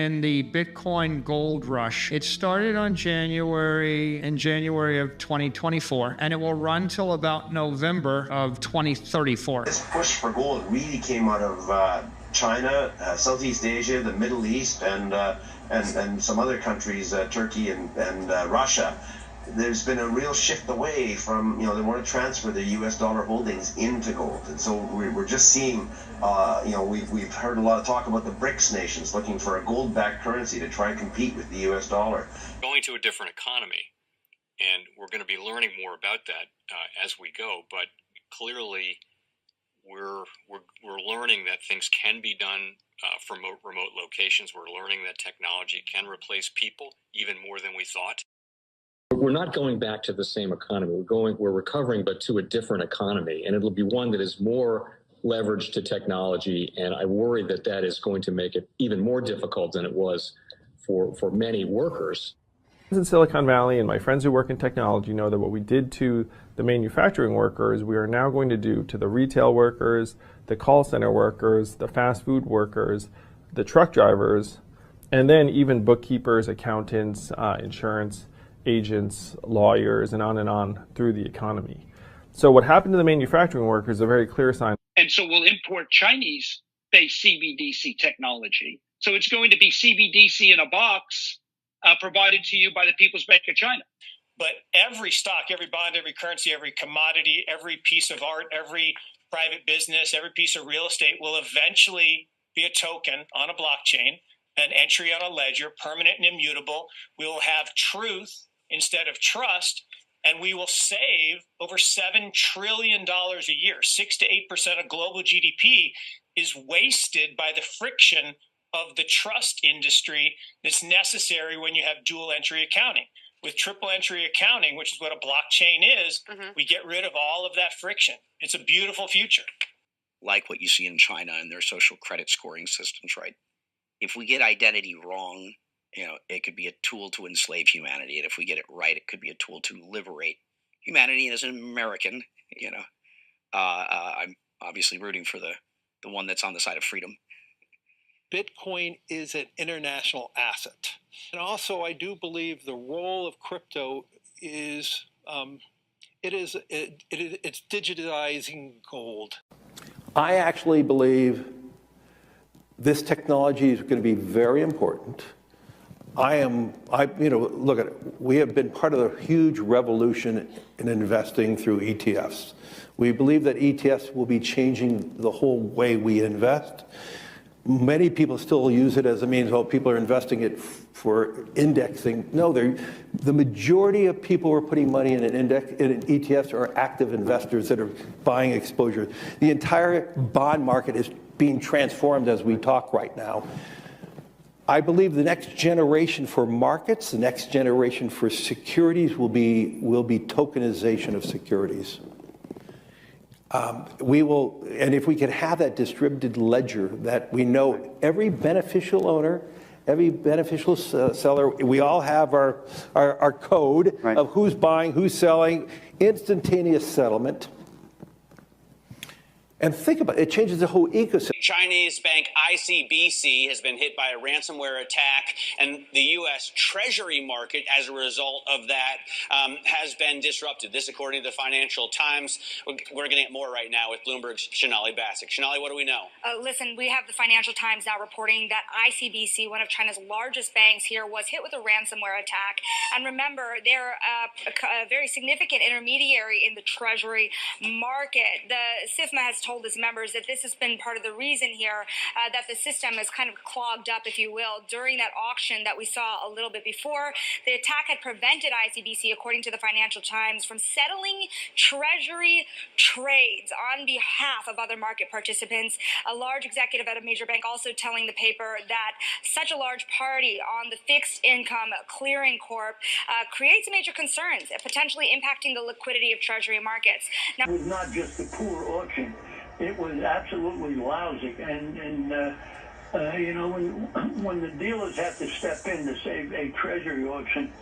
in the Bitcoin gold rush. It started in January of 2024, and it will run till about November of 2034. This push for gold really came out of China, Southeast Asia, the Middle East, and some other countries, Turkey and Russia. There's been a real shift away from, they want to transfer the US dollar holdings into gold. And so we're just seeing, we've heard a lot of talk about the BRICS nations looking for a gold-backed currency to try and compete with the US dollar. Going to a different economy, and we're going to be learning more about that as we go, but clearly we're learning that things can be done from remote locations. We're learning that technology can replace people even more than we thought. We're not going back to the same economy. We're recovering, but to a different economy, and it'll be one that is more leveraged to technology. And I worry that that is going to make it even more difficult than it was for many workers. In Silicon Valley, and my friends who work in technology know that what we did to the manufacturing workers, we are now going to do to the retail workers, the call center workers, the fast food workers, the truck drivers, and then even bookkeepers, accountants, insurance agents, lawyers, and on through the economy. So what happened to the manufacturing workers is a very clear sign. And so we'll import Chinese-based CBDC technology. So it's going to be CBDC in a box provided to you by the People's Bank of China. But every stock, every bond, every currency, every commodity, every piece of art, every private business, every piece of real estate will eventually be a token on a blockchain, an entry on a ledger, permanent and immutable. We will have truth instead of trust, and we will save over $7 trillion a year. 6 to 8% of global GDP is wasted by the friction of the trust industry that's necessary when you have dual entry accounting. With triple entry accounting, which is what a blockchain is, we get rid of all of that friction. It's a beautiful future. Like what you see in China and their social credit scoring systems, right? If we get identity wrong, it could be a tool to enslave humanity. And if we get it right, it could be a tool to liberate humanity. And as an American, I'm obviously rooting for the one that's on the side of freedom. Bitcoin is an international asset. And also, I do believe the role of crypto is, it's digitizing gold. I actually believe this technology is going to be very important. Look at it. We have been part of the huge revolution in investing through ETFs. We believe that ETFs will be changing the whole way we invest. Many people still use it as a means, people are investing it for indexing. No, the majority of people who are putting money in in ETFs are active investors that are buying exposure. The entire bond market is being transformed as we talk right now. I believe the next generation for markets, the next generation for securities will be tokenization of securities. And if we could have that distributed ledger that we know every beneficial owner, every beneficial seller, we all have our code of who's buying, who's selling, instantaneous settlement. And think about it, it changes the whole ecosystem. Chinese bank ICBC has been hit by a ransomware attack, and the U.S. Treasury market, as a result of that, has been disrupted. This, according to the Financial Times. We're getting more right now with Bloomberg's Shonali Bassick. Shonali, what do we know? Listen, we have the Financial Times now reporting that ICBC, one of China's largest banks here, was hit with a ransomware attack. And remember, they're a very significant intermediary in the Treasury market. The SIFMA has told its members that this has been part of the reason here that the system is kind of clogged up, if you will, during that auction that we saw a little bit before. The attack had prevented ICBC, according to the Financial Times, from settling Treasury trades on behalf of other market participants. A large executive at a major bank also telling the paper that such a large party on the fixed income clearing corp creates major concerns, potentially impacting the liquidity of Treasury markets. Now, it was not just a poor auction. It was absolutely lousy, and when the dealers have to step in to save a treasury auction,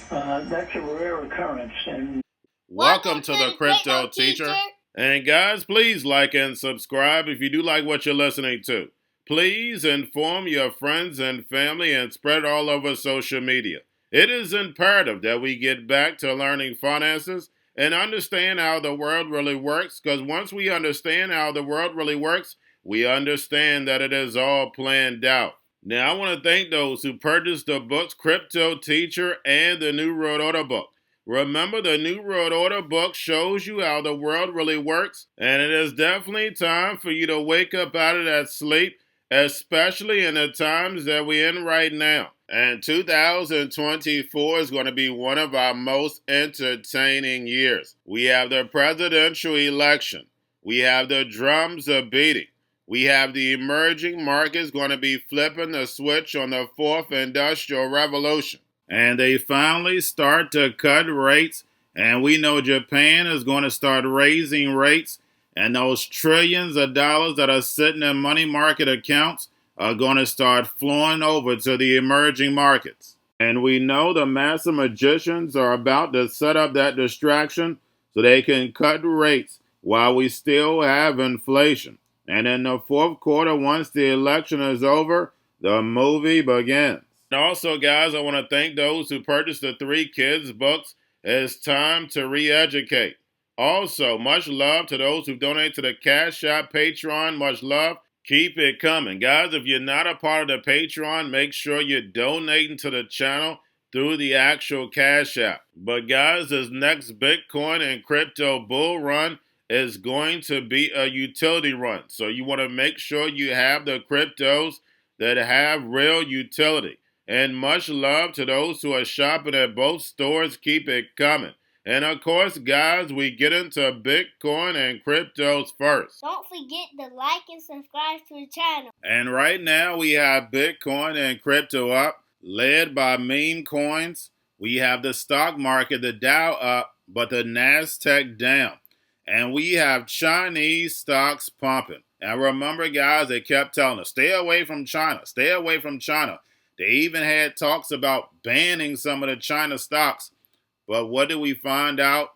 that's a rare occurrence. And welcome to the Crypto Teacher. And guys, please like and subscribe if you do like what you're listening to. Please inform your friends and family and spread all over social media. It is imperative that we get back to learning finances and understand how the world really works, because once we understand how the world really works, we understand that it is all planned out. Now, I want to thank those who purchased the books Cryptoteacher and the New World Order book. Remember, the New World Order book shows you how the world really works, and it is definitely time for you to wake up out of that sleep, especially in the times that we're in right now. And 2024 is going to be one of our most entertaining years. We have the presidential election. We have the drums are beating. We have the emerging markets going to be flipping the switch on the fourth industrial revolution. And they finally start to cut rates. And we know Japan is going to start raising rates. And those trillions of dollars that are sitting in money market accounts are going to start flowing over to the emerging markets. And we know the master magicians are about to set up that distraction so they can cut rates while we still have inflation. And in the fourth quarter, once the election is over, the movie begins. And also, guys, I want to thank those who purchased the 3 kids' books. It's time to re-educate. Also, much love to those who donate to the Cash App, Patreon. Much love. Keep it coming. Guys, if you're not a part of the Patreon, make sure you're donating to the channel through the actual Cash App. But guys, this next Bitcoin and crypto bull run is going to be a utility run. So you want to make sure you have the cryptos that have real utility. And much love to those who are shopping at both stores. Keep it coming. And of course, guys, we get into Bitcoin and cryptos first. Don't forget to like and subscribe to the channel. And right now we have Bitcoin and crypto up, led by meme coins. We have the stock market, the Dow up, but the Nasdaq down. And we have Chinese stocks pumping. And remember, guys, they kept telling us, stay away from China, stay away from China. They even had talks about banning some of the China stocks. But what did we find out?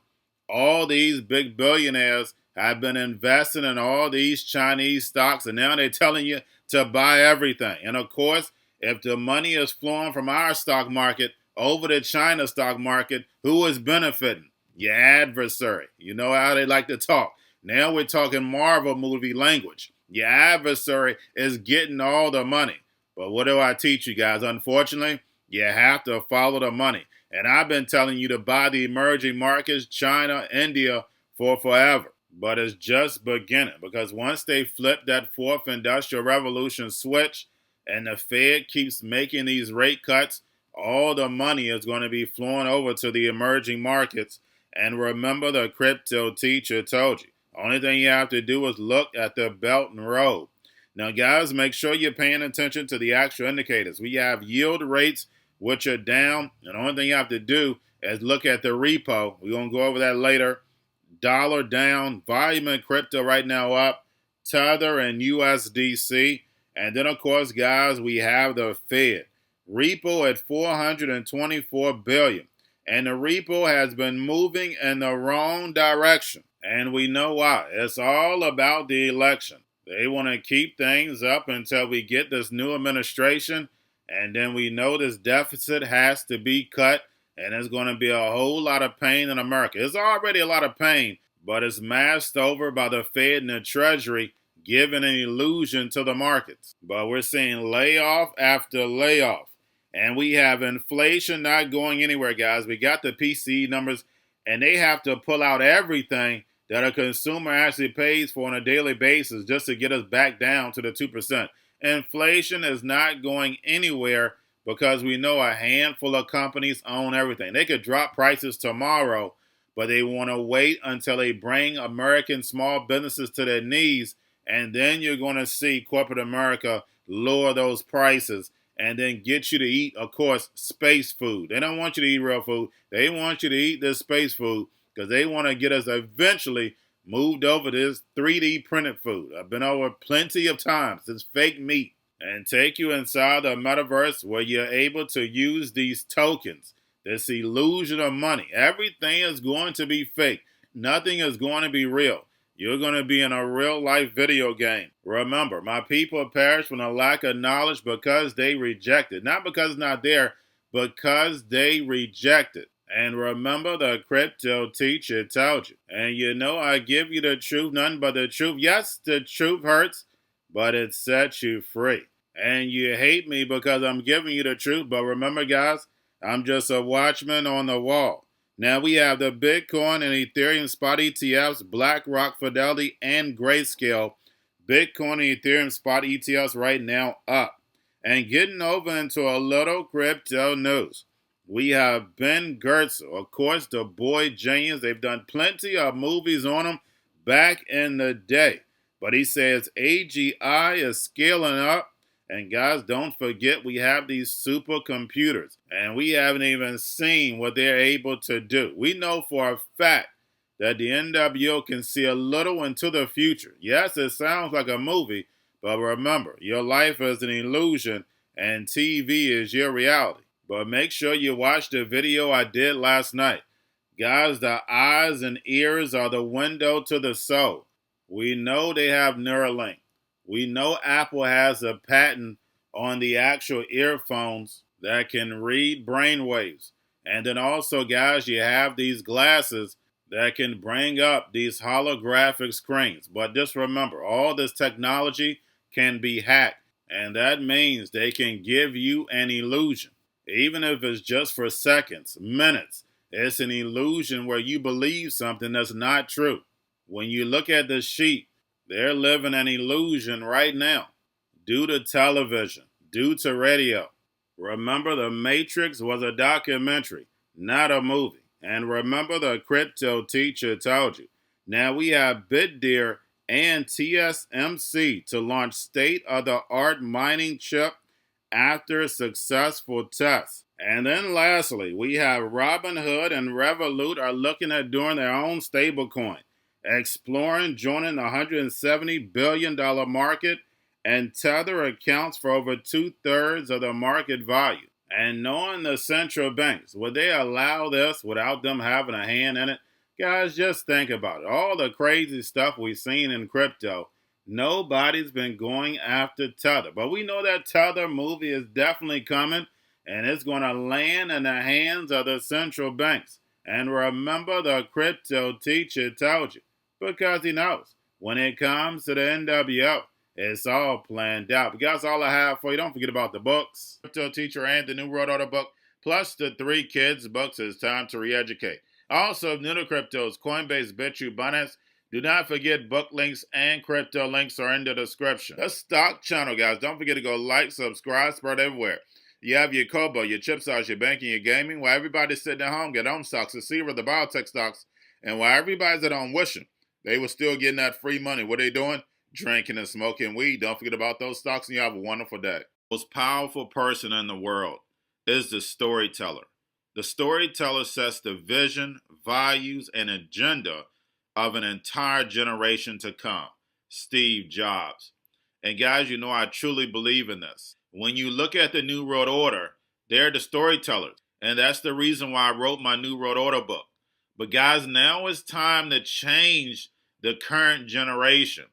All these big billionaires have been investing in all these Chinese stocks, and now they're telling you to buy everything. And of course, if the money is flowing from our stock market over to China stock market, who is benefiting? Your adversary. You know how they like to talk. Now we're talking Marvel movie language. Your adversary is getting all the money. But what do I teach you guys? Unfortunately, you have to follow the money. And I've been telling you to buy the emerging markets, China, India, for forever. But it's just beginning, because once they flip that fourth industrial revolution switch and the Fed keeps making these rate cuts, all the money is going to be flowing over to the emerging markets. And remember, the crypto teacher told you, only thing you have to do is look at the belt and road. Now, guys, make sure you're paying attention to the actual indicators. We have yield rates, which are down. And the only thing you have to do is look at the repo. We're going to go over that later. Dollar down, volume in crypto right now up, Tether and USDC. And then, of course, guys, we have the Fed. Repo at $424 billion. And the repo has been moving in the wrong direction. And we know why. It's all about the election. They want to keep things up until we get this new administration. And then we know this deficit has to be cut. And it's going to be a whole lot of pain in America. It's already a lot of pain, but it's masked over by the Fed and the Treasury, giving an illusion to the markets. But we're seeing layoff after layoff. And we have inflation not going anywhere, guys. We got the PCE numbers, and they have to pull out everything that a consumer actually pays for on a daily basis just to get us back down to the 2%. Inflation is not going anywhere because we know a handful of companies own everything. They could drop prices tomorrow, but they want to wait until they bring American small businesses to their knees, and then you're going to see corporate America lower those prices and then get you to eat, of course, space food. They don't want you to eat real food. They want you to eat this space food because they want to get us eventually moved over to this 3D printed food. I've been over plenty of times. It's fake meat. And take you inside the metaverse where you're able to use these tokens, this illusion of money. Everything is going to be fake. Nothing is going to be real. You're going to be in a real-life video game. Remember, my people perish from a lack of knowledge because they reject it. Not because it's not there, because they reject it. And remember, the crypto teacher told you. And you know I give you the truth, none but the truth. Yes, the truth hurts, but it sets you free. And you hate me because I'm giving you the truth. But remember, guys, I'm just a watchman on the wall. Now we have the Bitcoin and Ethereum spot ETFs, BlackRock, Fidelity, and Grayscale. Bitcoin and Ethereum spot ETFs right now up. And getting over into a little crypto news. We have Ben Gertzel, of course, the boy genius. They've done plenty of movies on him back in the day. But he says AGI is scaling up. And guys, don't forget we have these supercomputers. And we haven't even seen what they're able to do. We know for a fact that the NWO can see a little into the future. Yes, it sounds like a movie, but remember, your life is an illusion and TV is your reality. But make sure you watch the video I did last night. Guys, the eyes and ears are the window to the soul. We know they have Neuralink. We know Apple has a patent on the actual earphones that can read brainwaves. And then also, guys, you have these glasses that can bring up these holographic screens. But just remember, all this technology can be hacked. And that means they can give you an illusion. Even if it's just for seconds, minutes, it's an illusion where you believe something that's not true. When you look at the sheep, they're living an illusion right now due to television, due to radio. Remember, The Matrix was a documentary, not a movie. And remember, the crypto teacher told you. Now we have Bitrue and TSMC to launch state-of-the-art mining chip after successful tests. And then lastly, we have Robinhood and Revolut are looking at doing their own stablecoin, exploring joining the $170 billion market, and Tether accounts for over 2/3 of the market value. And knowing the central banks, would they allow this without them having a hand in it? Guys, just think about it. All the crazy stuff we've seen in crypto, nobody's been going after Tether. But we know that Tether movie is definitely coming, and it's going to land in the hands of the central banks. And remember, the crypto teacher told you, because he knows when it comes to the NWO, it's all planned out. But guys, all I have for you. Don't forget about the books, Crypto Teacher and the New World Order book, plus the 3 kids books. It's time to re-educate. Also, new to cryptos, Coinbase, Bitrue, Binance. Do not forget book links and crypto links are in the description. The stock channel, guys. Don't forget to go like, subscribe, spread everywhere. You have your Kobo, your chip stocks, your banking, your gaming. While everybody's sitting at home, get home stocks, the Seaver, the biotech stocks. And while everybody's at home wishing they were still getting that free money, what are they doing? Drinking and smoking weed. Don't forget about those stocks, and you have a wonderful day. The most powerful person in the world is the storyteller. The storyteller sets the vision, values, and agenda of an entire generation to come. Steve Jobs. And guys, you know I truly believe in this. When you look at the New World Order, they're the storytellers. And that's the reason why I wrote my New World Order book. But guys, now it's time to change the current generation.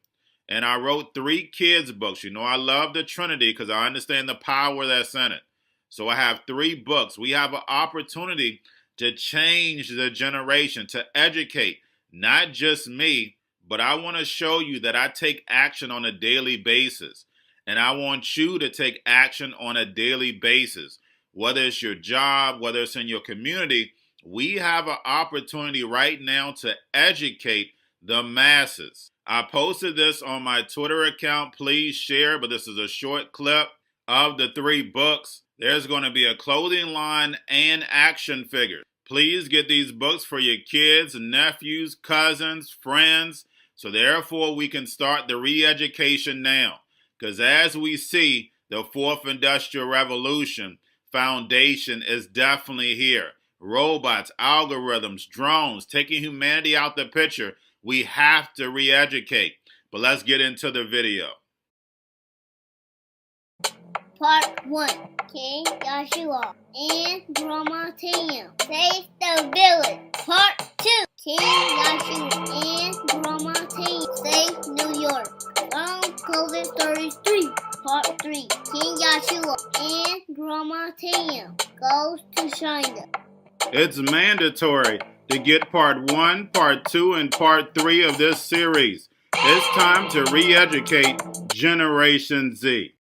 And I wrote 3 kids books. You know I love the Trinity because I understand the power that's in it. So I have 3 books. We have an opportunity to change the generation, to educate, not just me, but I want to show you that I take action on a daily basis. And I want you to take action on a daily basis. Whether it's your job, whether it's in your community, we have an opportunity right now to educate the masses. I posted this on my Twitter account. Please share, but this is a short clip of the 3 books. There's going to be a clothing line and action figures. Please get these books for your kids, nephews, cousins, friends, so therefore we can start the re-education now. Because as we see, the 4th Industrial Revolution foundation is definitely here. Robots, algorithms, drones, taking humanity out the picture. We have to re-educate. But let's get into the video. Part 1. King Joshua and Drama Team save the village. Part 2. King Yahshua and Grandma King save New York from COVID-33. Part 3. King Yahshua and Grandma Tam goes to China. It's mandatory to get part 1, part 2, and part 3 of this series. It's time to re-educate Generation Z.